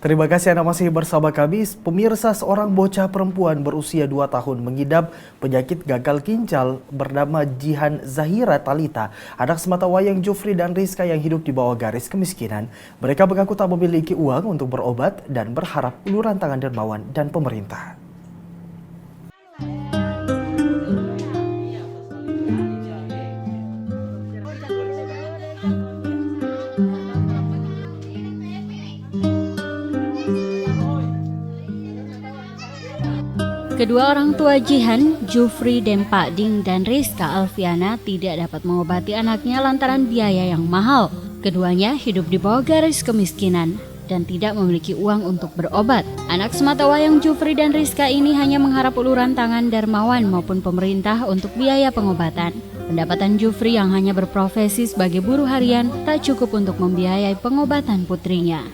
Terima kasih Anda masih bersama kami. Pemirsa, seorang bocah perempuan berusia 2 tahun mengidap penyakit gagal ginjal bernama Jihan Zahira Talita, anak sematawayang Jufri dan Rizka yang hidup di bawah garis kemiskinan. Mereka mengaku tak memiliki uang untuk berobat dan berharap uluran tangan dermawan dan pemerintah. Kedua orang tua Jihan, Jufri Dempak Ding dan Rizka Alfiana tidak dapat mengobati anaknya lantaran biaya yang mahal. Keduanya hidup di bawah garis kemiskinan dan tidak memiliki uang untuk berobat. Anak sematawayang Jufri dan Rizka ini hanya mengharap uluran tangan dermawan maupun pemerintah untuk biaya pengobatan. Pendapatan Jufri yang hanya berprofesi sebagai buruh harian tak cukup untuk membiayai pengobatan putrinya.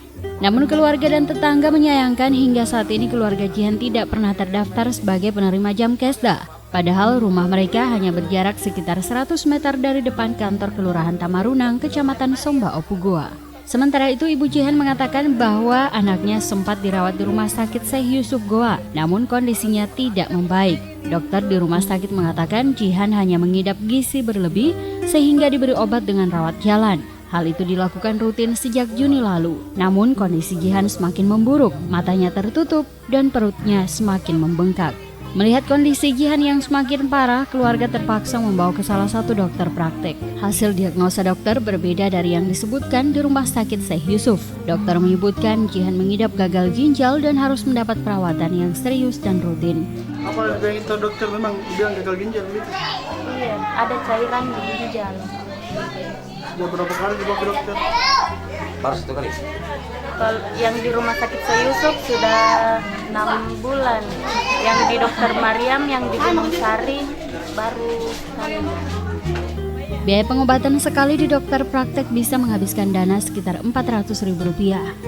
Namun keluarga dan tetangga menyayangkan hingga saat ini keluarga Jihan tidak pernah terdaftar sebagai penerima Jamkesda. Padahal rumah mereka hanya berjarak sekitar 100 meter dari depan kantor Kelurahan Tamarunang, Kecamatan Somba Opugua. Sementara itu Ibu Jihan mengatakan bahwa anaknya sempat dirawat di Rumah Sakit Syekh Yusuf Goa, namun kondisinya tidak membaik. Dokter di rumah sakit mengatakan Jihan hanya mengidap gizi berlebih sehingga diberi obat dengan rawat jalan. Hal itu dilakukan rutin sejak Juni lalu. Namun kondisi Jihan semakin memburuk, matanya tertutup dan perutnya semakin membengkak. Melihat kondisi Jihan yang semakin parah, keluarga terpaksa membawa ke salah satu dokter praktek. Hasil diagnosa dokter berbeda dari yang disebutkan di Rumah Sakit Syekh Yusuf. Dokter menyebutkan Jihan mengidap gagal ginjal dan harus mendapat perawatan yang serius dan rutin. Apa yang itu dokter memang bilang gagal ginjal gitu? Iya, ada cairan di ginjal. Sudah berapa kali dibawa ke dokter? Baru 1 kali. Kalau yang di Rumah Sakit Syekh Yusuf sudah 6 bulan. Yang di Dokter Mariam yang di Gunung Sari baru sekali. Biaya pengobatan sekali di dokter praktek bisa menghabiskan dana sekitar Rp400.000.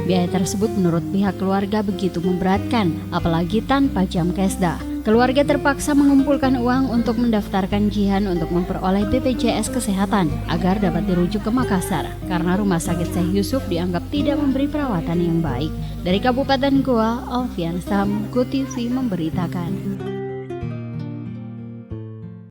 Biaya tersebut menurut pihak keluarga begitu memberatkan, apalagi tanpa Jamkesda. Keluarga terpaksa mengumpulkan uang untuk mendaftarkan Jihan untuk memperoleh BPJS Kesehatan agar dapat dirujuk ke Makassar karena Rumah Sakit Syekh Yusuf dianggap tidak memberi perawatan yang baik. Dari Kabupaten Goa, Alfian Sam, GoTV memberitakan.